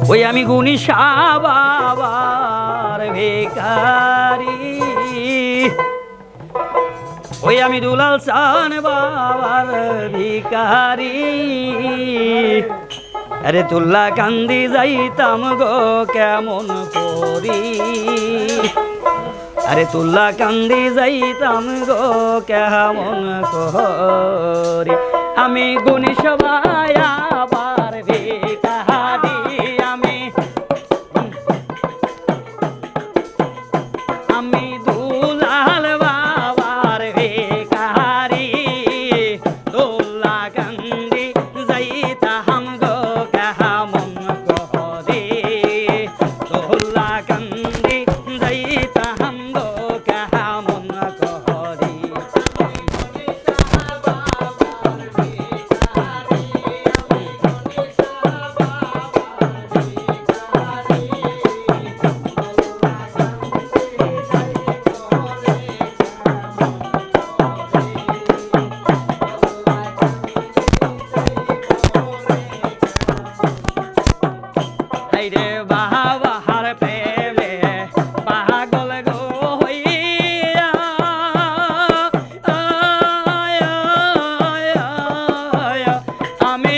ওই আমি গুণী বাবার ভিখারি, ওই আমি দুলাল চান বাবার ভিখারি। আরে তুল্লা কান্দি যাইতাম গো কেমন করি, আরে তুল্লা কান্দি যাইতাম গো কেমন করি। আমি গুণী সবাই আবার ভিখারি, আমি দুলাল বাবার ভিখারি। তুল্লা কান্দি যাইতাম গো কেমন করি, তুল্লা কান্দি যাইতাম গো কেমন করি। রে বাবার প্রেমে পাগল গো হইয়া, আমি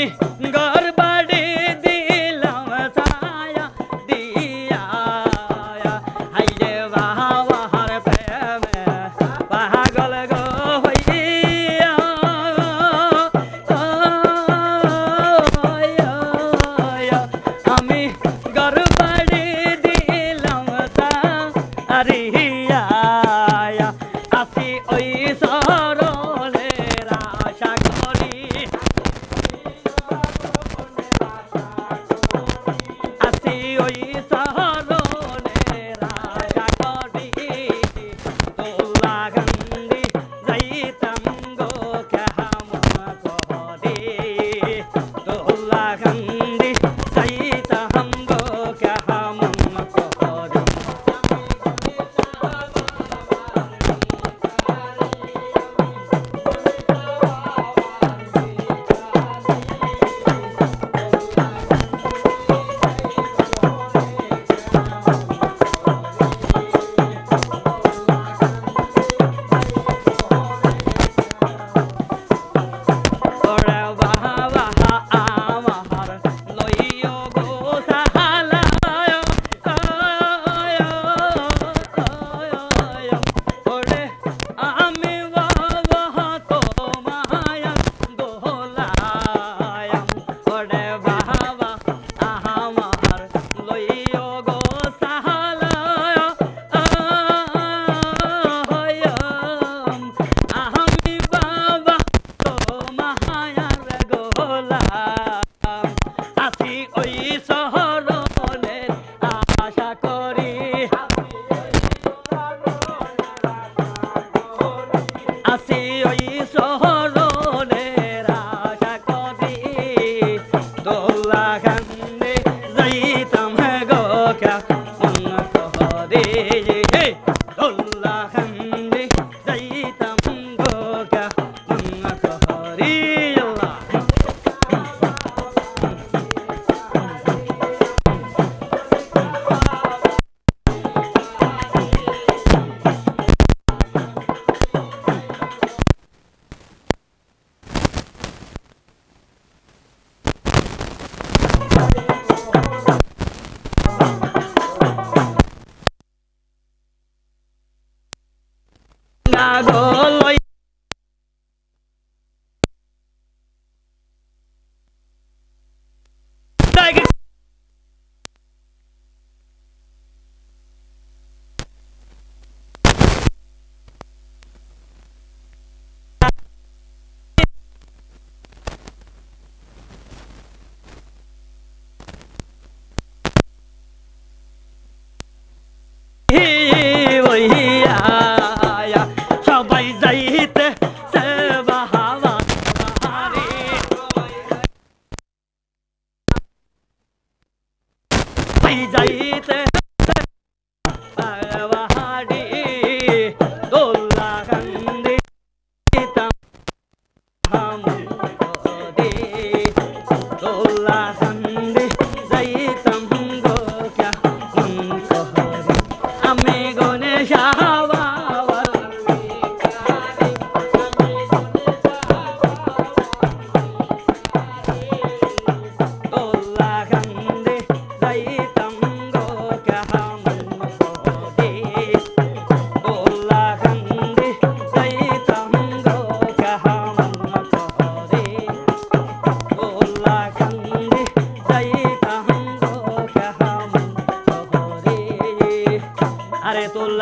ঘর বাড়ি দিলাম ছায়া দিয়া। রে বাবার প্রেমে পাগল গো হইয়া, আমি ঘর বাড়ি দিলাম তারিয়া। আসি ওই সরলের আশা করি, আসি ওই সরলের আশা করি। তুল্লা কান্দি যাইতাম গো কেমন করি, তুল্লা কান্দি যাইতাম গো কেমন করি। ওরে বাবা আমার লইও গো সাহালায়, ওরে আমি বাবা তোমায় দোলায়। ওরে বাবা আমার লইও গো সাহালায়, আমি বাবা তোমার গোলাম। আসি ওই শহরের আশা করি, আসি ওই শহরের আশা করি। তুল্লা কান্দি যাইতাম গো কেমন করি, তুল্লা কান্দি যাইতাম গো কেমন করি। আল্লাহ না গো লই সবাই যাইতে সে বাহাবা বাহারি, যাইতে বাহারি। তুল্লা কান্দি যাইতাম গো, তুল্লা কান্দি যাইতাম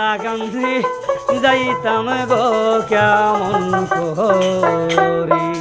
একলা কান্দি যাইতাম গো কেমন করি।